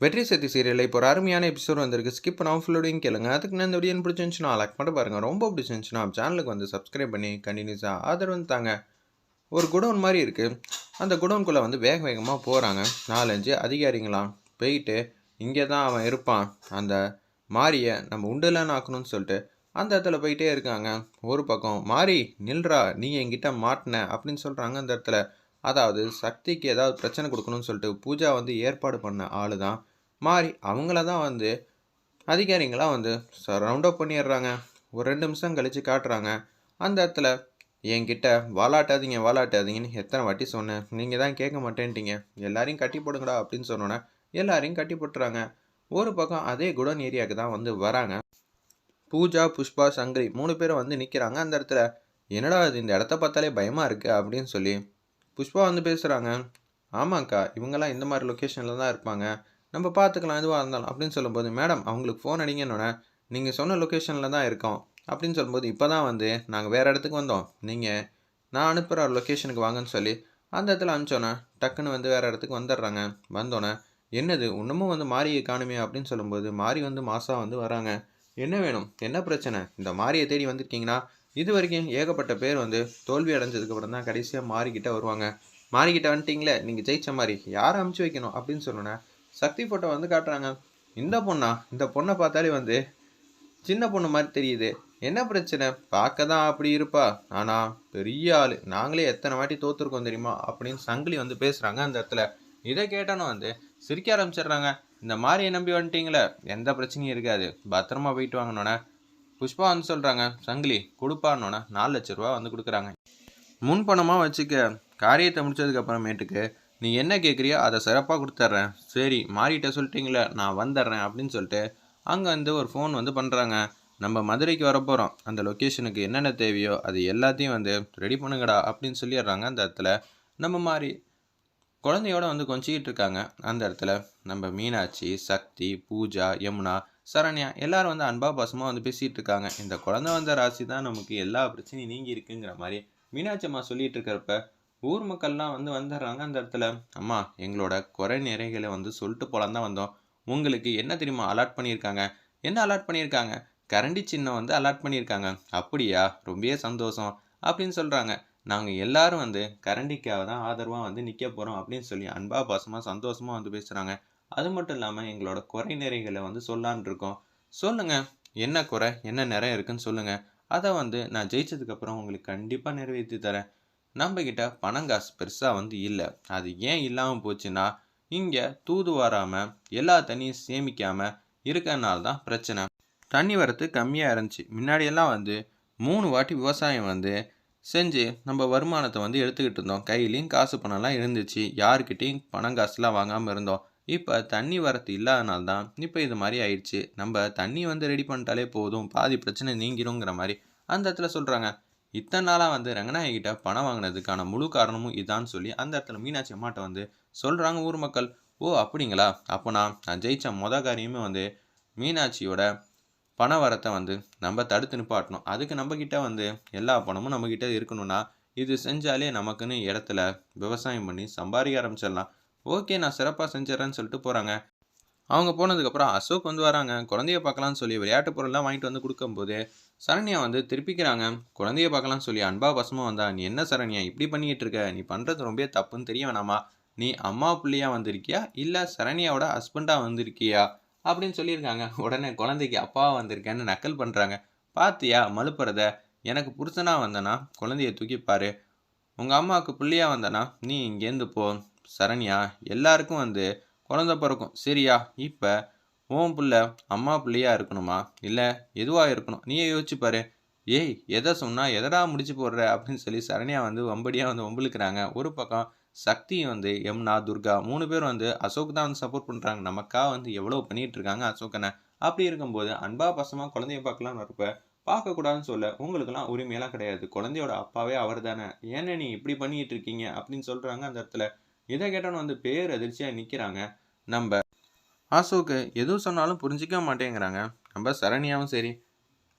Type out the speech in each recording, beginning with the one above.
வெற்றி சக்தி சீரியலில் இப்போ ஒரு அருமையான எபிசோட் வந்திருக்கு. ஸ்கிப் பண்ணாமல் ஃபுல்லோடையும் கேளுங்க. அதுக்கு நான் இந்த வீடியோ பிடிச்சிருந்துச்சுன்னா லைக் பண்ணி பாருங்கள். ரொம்ப பிடிச்சிருந்துச்சுன்னா சேனலுக்கு வந்து சப்ஸ்கிரைப் பண்ணி கண்டினியூஸாக ஆதரவு தாங்க. ஒரு குடோன் மாதிரி இருக்குது. அந்த குடோனுக்குள்ளே வந்து வேக வேகமாக போகிறாங்க. 4-5 அதிகாரிங்களாம் போயிட்டு இங்கே தான் அவன் இருப்பான், அந்த மாரியை நம்ம உண்டலான்னு ஆக்கணும்னு சொல்லிட்டு அந்த இடத்துல போயிட்டே இருக்காங்க. ஒரு பக்கம் மாறி நில்றா, நீ என்கிட்ட மாட்டின அப்படின்னு சொல்கிறாங்க. அந்த இடத்துல அதாவது சக்திக்கு ஏதாவது பிரச்சனை கொடுக்கணும்னு சொல்லிட்டு பூஜா வந்து ஏற்பாடு பண்ண ஆளு தான் மாறி. அவங்கள தான் வந்து அதிகாரிங்களாம் வந்து ரவுண்ட் அப் பண்ணிடுறாங்க. ஒரு 2 நிமிஷம் கழித்து காட்டுறாங்க. அந்த இடத்துல என்கிட்ட வாலாட்டாதீங்கன்னு எத்தனை வாட்டி சொன்னேன், நீங்கள் தான் கேட்க மாட்டேன்ட்டீங்க, எல்லாரையும் கட்டி போடுங்கடா அப்படின்னு சொன்னோன்னே எல்லாரையும் கட்டி போட்டுறாங்க. ஒரு பக்கம் அதே குடோன் ஏரியாவுக்கு தான் வந்து வராங்க. பூஜா, புஷ்பா, சங்கரி 3 பேரும் வந்து நிற்கிறாங்க. அந்த இடத்துல என்னடா இது, இந்த இடத்த பார்த்தாலே பயமாக இருக்குது அப்படின்னு சொல்லி புஷ்பா வந்து பேசுகிறாங்க. ஆமாங்க்கா, இவங்கெல்லாம் இந்த மாதிரி லொக்கேஷனில் தான் இருப்பாங்க, நம்ம பார்த்துக்கலாம் எதுவாக இருந்தாலும் அப்படின்னு சொல்லும்போது, மேடம் அவங்களுக்கு ஃபோன் அடிங்கன்னொன்னே நீங்கள் சொன்ன லொக்கேஷனில் தான் இருக்கோம் அப்படின்னு சொல்லும்போது, இப்போ தான் வந்து நாங்கள் வேறு இடத்துக்கு வந்தோம், நீங்கள் நான் அனுப்புகிற லொக்கேஷனுக்கு வாங்கன்னு சொல்லி அந்த இடத்துல அனுப்பிச்சோன்னே டக்குன்னு வந்து வேறு இடத்துக்கு வந்துடுறாங்க. வந்தோன்னே என்னது இன்னமும் வந்து மாரியை காணுமே அப்படின்னு சொல்லும்போது, மாரி வந்து மாதம் வந்து வராங்க. என்ன வேணும், என்ன பிரச்சனை, இந்த மாரியை தேடி வந்திருக்கீங்கன்னா இது வரைக்கும் ஏகப்பட்ட பேர் வந்து தோல்வி அடைஞ்சதுக்கப்புறம் தான் கடைசியாக மாறிக்கிட்ட வருவாங்க. மாறிக்கிட்ட வந்துட்டிங்களே, நீங்கள் ஜெயிச்ச மாதிரி யாரை அமுச்சு வைக்கணும் அப்படின்னு சொன்னோன்னே சக்தி ஃபோட்டோ வந்து காட்டுறாங்க. இந்த பொண்ணா, இந்த பொண்ணை பார்த்தாலே வந்து சின்ன பொண்ணு மாதிரி தெரியுது, என்ன பிரச்சனை, பார்க்க தான் அப்படி இருப்பா, ஆனால் பெரிய ஆள், நாங்களே எத்தனை வாட்டி தோற்றுருக்கோம் தெரியுமா அப்படின்னு சங்கிலி வந்து பேசுகிறாங்க. அந்த இடத்துல இதை கேட்டோன்னு வந்து சிரிக்க ஆரம்பிச்சிடுறாங்க. இந்த மாதிரியை நம்பி வந்துட்டிங்களே, எந்த பிரச்சனையும் இருக்காது, பத்திரமா போயிட்டு வாங்கினோன்னே புஷ்பா வந்து சொல்கிறாங்க, சங்கிலி கொடுப்பான்னொன்னே 4 லட்ச ரூபா வந்து கொடுக்குறாங்க. முன் பணமாக வச்சுக்க, காரியத்தை முடிச்சதுக்கப்புறமேட்டுக்கு நீ என்ன கேட்குறியோ அதை சிறப்பாக கொடுத்துட்றேன், சரி மாறிட்ட சொல்லிட்டீங்களே நான் வந்துடுறேன் அப்படின்னு சொல்லிட்டு அங்கே வந்து ஒரு ஃபோன் வந்து பண்ணுறாங்க. நம்ம மதுரைக்கு வரப்போகிறோம், அந்த லொக்கேஷனுக்கு என்னென்ன தேவையோ அது எல்லாத்தையும் வந்து ரெடி பண்ணுங்கடா அப்படின்னு சொல்லிடுறாங்க. அந்த இடத்துல நம்ம மாதிரி குழந்தையோட வந்து கொஞ்சிக்கிட்டு இருக்காங்க. அந்த இடத்துல நம்ம மீனாட்சி, சக்தி, பூஜா, யமுனா, சரண்யா எல்லாரும் வந்து அன்பா பாசமாக வந்து பேசிகிட்டு இருக்காங்க. இந்த குழந்தை வந்த ராசி தான் நமக்கு எல்லா பிரச்சனையும் நீங்கி இருக்குங்கிற மாதிரி மீனாட்சி அம்மா சொல்லிட்டு இருக்கிறப்ப ஊர் மக்கள்லாம் வந்து வந்துடுறாங்க. அந்த இடத்துல அம்மா எங்களோட குறை நிறைகளை வந்து சொல்லிட்டு போலாம் தான் வந்தோம். உங்களுக்கு என்ன தெரியுமா அலாட் பண்ணியிருக்காங்க, என்ன அலாட் பண்ணியிருக்காங்க, கரண்டி சின்னம் வந்து அலாட் பண்ணியிருக்காங்க. அப்படியா, ரொம்பவே சந்தோஷம் அப்படின்னு சொல்கிறாங்க. நாங்கள் எல்லாரும் வந்து கரண்டிக்காக தான் ஆதரவாக வந்து நிற்க போகிறோம் அப்படின்னு சொல்லி அன்பா பாசமாக சந்தோஷமாக வந்து பேசுகிறாங்க. அது மட்டும் இல்லாமல் எங்களோட குறை நிறைகளை வந்து சொல்லான் இருக்கோம். சொல்லுங்கள், என்ன குறை என்ன நிறை இருக்குன்னு சொல்லுங்கள், அதை வந்து நான் ஜெயிச்சதுக்கப்புறம் உங்களுக்கு கண்டிப்பாக நிறைவேற்றி தரேன். நம்மக்கிட்ட பணங்காசு பெருசாக வந்து இல்லை, அது ஏன் இல்லாமல் போச்சுன்னா இங்கே தூது வராமல் எல்லா தண்ணியும் சேமிக்காமல் இருக்கனால தான் பிரச்சனை. தண்ணி வரத்து கம்மியாக இருந்துச்சு, முன்னாடியெல்லாம் வந்து 3 வாட்டி விவசாயம் வந்து செஞ்சு நம்ம வருமானத்தை வந்து எடுத்துக்கிட்டு இருந்தோம், கையிலையும் காசு பணம்லாம் இருந்துச்சு, யாருக்கிட்டையும் பணம் காசுலாம் வாங்காமல் இருந்தோம். இப்போ தண்ணி வரத்து இல்லாதனால தான் இப்போ இது மாதிரி ஆயிடுச்சு. நம்ம தண்ணி வந்து ரெடி பண்ணிட்டாலே போதும், பாதி பிரச்சனை நீங்கிடுங்கிற மாதிரி அந்த இடத்துல சொல்கிறாங்க. இத்தனை நாளாக வந்து ரங்கநாயகிட்ட பணம் வாங்கினதுக்கான முழு காரணமும் இதான்னு சொல்லி அந்த இடத்துல மீனாட்சி அம்மாட்ட வந்து சொல்கிறாங்க ஊர் மக்கள். ஓ அப்படிங்களா, அப்போ நான் ஜெயித்த காரியமே வந்து மீனாட்சியோட பண வரத்தை வந்து நம்ம தடுத்து நிப்பாட்டணும். அதுக்கு நம்மக்கிட்ட வந்து எல்லா பணமும் நம்மக்கிட்ட இருக்கணும்னா இது செஞ்சாலே நமக்குன்னு இடத்துல விவசாயம் பண்ணி சம்பாதிக்க ஆரம்பிச்சிடலாம். ஓகே, நான் சிறப்பாக செஞ்சிடறேன்னு சொல்லிட்டு போகிறாங்க. அவங்க போனதுக்கப்புறம் அசோக் வந்து வராங்க. குழந்தைய பார்க்கலான்னு சொல்லி விளையாட்டு பொருள்லாம் வாங்கிட்டு வந்து கொடுக்கும்போது சரண்யா வந்து திருப்பிக்கிறாங்க. குழந்தைய பார்க்கலான்னு சொல்லி அன்பா பசமாக வந்தா, நீ என்ன சரண்யா இப்படி பண்ணிக்கிட்டு இருக்க, நீ பண்ணுறது ரொம்ப தப்புன்னு தெரிய வேணாமா, நீ அம்மா பிள்ளையா வந்திருக்கியா இல்லை சரண்யாவோட ஹஸ்பண்டாக வந்திருக்கியா அப்படின்னு சொல்லியிருக்காங்க. உடனே குழந்தைக்கு அப்பாவாக வந்திருக்கேன்னு நக்கல் பண்ணுறாங்க. பார்த்தியா மலுப்புறத, எனக்கு புருஷனாக வந்தனா குழந்தைய தூக்கிப்பாரு, உங்கள் அம்மாவுக்கு பிள்ளையா வந்தனா நீ இங்கேருந்து போ. சரண்யா, எல்லாருக்கும் வந்து குழந்த பிறக்கும் சரியா, இப்போ உன் பிள்ளை அம்மா பிள்ளையா இருக்கணுமா இல்லை எதுவாக இருக்கணும் நீயே யோசிச்சுப்பாரு. ஏய் எதை சொன்னால் எதடா முடிச்சு போடுற அப்படின்னு சொல்லி சரண்யா வந்து வம்படியாக வந்து வம்புழுக்கிறாங்க. ஒரு பக்கம் சக்தி வந்து யமுனா, துர்கா 3 பேர் வந்து அசோக் தான் வந்து சப்போர்ட் பண்ணுறாங்க. நமக்கா வந்து எவ்வளோ பண்ணிகிட்டு இருக்காங்க அசோக்கனை. அப்படி இருக்கும்போது அன்பா பசமாக குழந்தைய பார்க்கலான்னு வரப்ப பார்க்கக்கூடாதுன்னு சொல்ல உங்களுக்குலாம் உரிமையெல்லாம் கிடையாது, குழந்தையோட அப்பாவே அவர் தானே, ஏன்னா நீ இப்படி பண்ணிகிட்டு இருக்கீங்க அப்படின்னு சொல்கிறாங்க. அந்த இடத்துல இதை கேட்டோன்னு வந்து பேர் அதிர்ச்சியாக நிற்கிறாங்க. நம்ம அசோக்கு எதுவும் சொன்னாலும் புரிஞ்சிக்க மாட்டேங்கிறாங்க. நம்ம சரண்யாவும் சரி,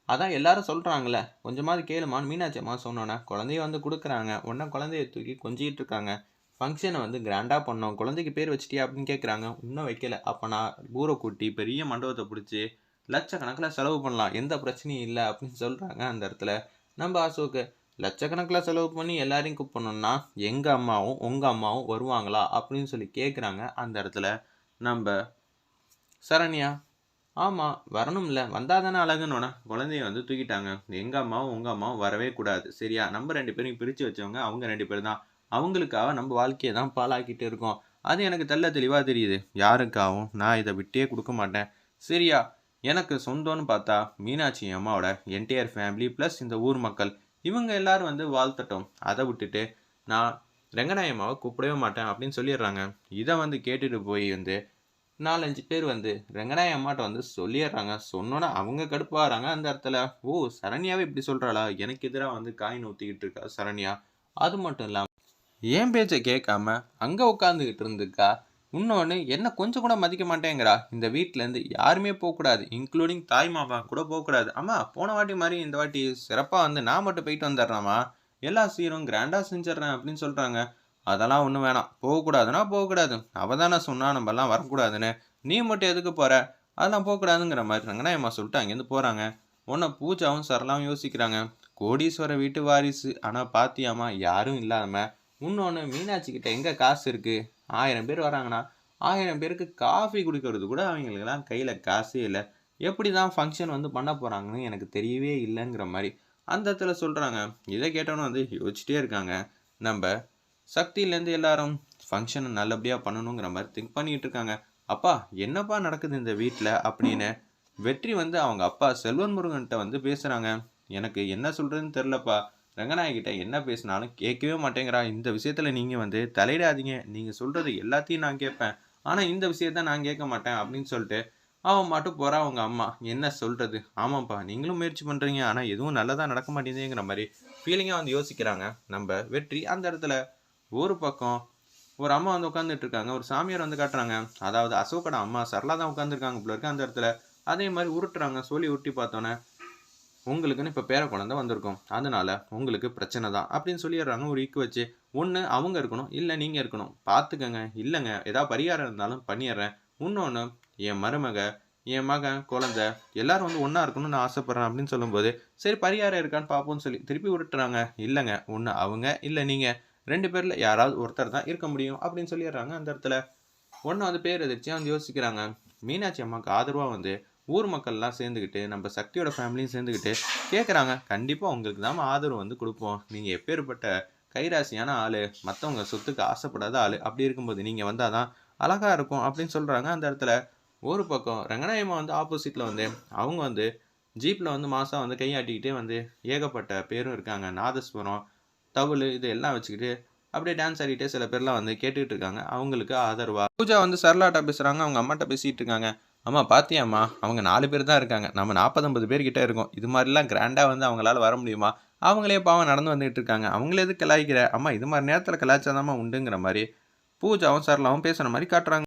அதான் எல்லாரும் சொல்கிறாங்களே கொஞ்சமாவது கேளுமான்னு மீனாட்சி அம்மா சொன்னோன்னே குழந்தைய வந்து கொடுக்குறாங்க. உடனே குழந்தைய தூக்கி கொஞ்சிக்கிட்டு இருக்காங்க. ஃபங்க்ஷனை வந்து கிராண்டாக பண்ணோம், குழந்தைக்கு பேர் வச்சிட்டியா அப்படின்னு கேட்குறாங்க. இன்னும் வைக்கல. அப்போ நான் ஊரை கூட்டி பெரிய மண்டபத்தை பிடிச்சி லட்சக்கணக்கில் செலவு பண்ணலாம், எந்த பிரச்சனையும் இல்லை அப்படின்னு சொல்கிறாங்க. அந்த இடத்துல நம்ம அசோக்கு, லட்சக்கணக்கில் செலவு பண்ணி எல்லாரையும் கூப்பிடணும்னா எங்கள் அம்மாவும் உங்கள் அம்மாவும் வருவாங்களா அப்படின்னு சொல்லி கேட்குறாங்க. அந்த இடத்துல நம்ம சரண்யா, ஆமாம் வரணும்ல, வந்தால் தானே அழகுன்னொன்னே குழந்தைய வந்து தூக்கிட்டாங்க. எங்கள் அம்மாவும் உங்கள் அம்மாவும் வரவே கூடாது சரியா, நம்ம 2 பேரையும் பிரித்து வச்சவங்க அவங்க 2 பேர் தான். அவங்களுக்காக நம்ம வாழ்க்கையை தான் பாழாக்கிட்டு இருக்கோம். அது எனக்கு தெளிவாக தெரியுது. யாருக்காகவும் நான் இதை விட்டே கொடுக்க மாட்டேன் சரியா. எனக்கு சொந்தம்னு பார்த்தா மீனாட்சி அம்மாவோட என்டையர் ஃபேமிலி ப்ளஸ் இந்த ஊர் மக்கள், இவங்க எல்லாரும் வந்து வாழ்த்தட்டும். அதை விட்டுட்டு நான் ரெங்கநாயம்மாவை கூப்பிடவே மாட்டேன் அப்படின்னு சொல்லிடுறாங்க. இதை வந்து கேட்டுட்டு போய் வந்து 4-5 பேர் வந்து ரெங்கநாய அம்மாட்ட வந்து சொல்லிடுறாங்க. சொன்னோன்னே அவங்க கடுப்பாகிறாங்க. அந்த இடத்துல ஓ சரண்யாவே இப்படி சொல்கிறாளா, எனக்கு எதிராக வந்து காயின் ஊற்றிக்கிட்டு இருக்கா சரண்யா. அது மட்டும் இல்லாமல் ஏன் பேச்சை கேட்காம அங்கே உட்காந்துக்கிட்டு இருந்துக்கா. இன்னொன்று என்ன கொஞ்சம் கூட மதிக்க மாட்டேங்கிறா. இந்த வீட்டிலேருந்து யாருமே போகக்கூடாது, இன்க்ளூடிங் தாய் மாமா கூட போகக்கூடாது. அம்மா போன வாட்டி மாதிரி இந்த வாட்டி சிறப்பாக வந்து நான் மட்டும் போயிட்டு வந்துடுறாம்மா, எல்லா சீரும் கிராண்டாக செஞ்சிட்றேன் அப்படின்னு சொல்கிறாங்க. அதெல்லாம் ஒன்றும் வேணாம், போகக்கூடாதுன்னா போகக்கூடாது. அவள் தானே சொன்னா நம்மலாம் வரக்கூடாதுன்னு, நீ மட்டும் எதுக்கு போகிற, அதெல்லாம் போகக்கூடாதுங்கிற மாதிரி ரங்கநாயம்மா சொல்லிட்டு அங்கேருந்து போகிறாங்க. உன்னை பூஜாவும் சரளாவும் யோசிக்கிறாங்க. கோடீஸ்வர வீட்டு வாரிசு, ஆனால் பாத்தியாமா யாரும் இல்லாமல். இன்னொன்று மீனாட்சி கிட்ட எங்கே காசு இருக்குது, 1000 பேர் வராங்கன்னா 1000 பேருக்கு காஃபி குடிக்கிறது கூட அவங்களுக்கெல்லாம் கையில் காசே இல்லை. எப்படி தான் ஃபங்க்ஷன் வந்து பண்ண போகிறாங்கன்னு எனக்கு தெரியவே இல்லைங்கிற மாதிரி அந்த இடத்துல சொல்கிறாங்க. இதை கேட்டோன்னு வந்து யோசிச்சுட்டே இருக்காங்க. நம்ம சக்தியிலேருந்து எல்லாரும் ஃபங்க்ஷனை நல்லபடியாக பண்ணணுங்கிற மாதிரி திங்க் பண்ணிகிட்டு இருக்காங்க. அப்பா என்னப்பா நடக்குது இந்த வீட்டில் அப்படின்னு வெற்றி வந்து அவங்க அப்பா செல்வன் முருகன்கிட்ட வந்து பேசுகிறாங்க. எனக்கு என்ன சொல்கிறதுன்னு தெரிலப்பா, ரங்கநாயகிட்ட என்ன பேசினாலும் கேட்கவே மாட்டேங்கிறா. இந்த விஷயத்தில் நீங்கள் வந்து தலையிடாதீங்க, நீங்கள் சொல்கிறது எல்லாத்தையும் நான் கேட்பேன், ஆனால் இந்த விஷயத்த நான் கேட்க மாட்டேன் அப்படின்னு சொல்லிட்டு அவன் மட்டும் போகிறா. அவங்க அம்மா என்ன சொல்கிறது, ஆமாப்பா நீங்களும் முயற்சி பண்ணுறீங்க, ஆனால் எதுவும் நல்லதாக நடக்க மாட்டேங்குதுங்கிற மாதிரி ஃபீலிங்காக வந்து யோசிக்கிறாங்க. நம்ம வெற்றி அந்த இடத்துல ஒரு பக்கம் ஒரு அம்மா வந்து உட்காந்துட்டு இருக்காங்க. ஒரு சாமியார் வந்து காட்டுறாங்க. அதாவது அசோக்கோட அம்மா சரளா தான் உட்காந்துருக்காங்க போல இருக்கு அந்த இடத்துல. அதே மாதிரி உருட்டுறாங்க. சொல்லி உருட்டி பார்த்தோன்னே உங்களுக்குன்னு இப்போ பேர குழந்தை வந்திருக்கும், அதனால உங்களுக்கு பிரச்சனை தான் அப்படின்னு சொல்லிடுறாங்க. ஒரு ஈக்கு வச்சு ஒன்று அவங்க இருக்கணும், இல்லை நீங்கள் இருக்கணும், பார்த்துக்கங்க. இல்லைங்க ஏதாவது பரிகாரம் இருந்தாலும் பண்ணிடுறேன். இன்னொன்று என் மருமக, என் மகன், குழந்தை எல்லாரும் வந்து ஒன்றா இருக்கணும்னு நான் ஆசைப்பட்றேன் அப்படின்னு சொல்லும்போது சரி பரிகாரம் இருக்கான்னு பார்ப்போம்னு சொல்லி திருப்பி விட்டுறாங்க. இல்லைங்க ஒன்று அவங்க இல்லை நீங்கள், 2 பேரில் யாராவது ஒருத்தர் தான் இருக்க முடியும் அப்படின்னு சொல்லிடுறாங்க. அந்த இடத்துல ஒன்று வந்து பேர் எதிர்த்து வந்து யோசிக்கிறாங்க. மீனாட்சி அம்மாவுக்கு ஆதரவாக வந்து ஊர் மக்கள்லாம் சேர்ந்துக்கிட்டு நம்ம சக்தியோட ஃபேமிலியும் சேர்ந்துக்கிட்டு கேட்குறாங்க. கண்டிப்பாக உங்களுக்கு தான் ஆதரவு வந்து கொடுப்போம், நீங்கள் எப்பேற்பட்ட கைராசியான ஆள், மற்றவங்க சொத்துக்கு ஆசைப்படாத ஆள், அப்படி இருக்கும்போது நீங்கள் வந்தால் தான் அழகாக இருக்கும் அப்படின்னு சொல்கிறாங்க. அந்த இடத்துல ஒரு பக்கம் ரங்கநாயம்மா வந்து ஆப்போசிட்டில் வந்து அவங்க வந்து ஜீப்பில் வந்து மாதம் வந்து கையாட்டிக்கிட்டே வந்து ஏகப்பட்ட பேரும் இருக்காங்க. நாதஸ்வரம், தவுள் இது எல்லாம் வச்சுக்கிட்டு அப்படியே டான்ஸ் ஆடிட்டே சில பேர்லாம் வந்து கேட்டுக்கிட்டு இருக்காங்க. அவங்களுக்கு ஆதரவா பூஜா வந்து சரளாட்ட பேசுகிறாங்க. அவங்க அம்மாட்ட பேசிகிட்டு இருக்காங்க. அம்மா பாத்தியாம்மா அவங்க 4 பேர் தான் இருக்காங்க, நம்ம 40-50 பேர் கிட்டே இருக்கோம். இது மாதிரிலாம் கிராண்டாக வந்து அவங்களால வர முடியுமா, அவங்களே பாவம் நடந்து வந்துட்டு இருக்காங்க, அவங்களே எது கலாய்க்கிற அம்மா, இது மாதிரி நேரத்தில் கலாய்ச்சாதாம்மா உண்டுங்கிற மாதிரி பூஜாவும் சரளாவும் பேசுகிற மாதிரி காட்டுறாங்க.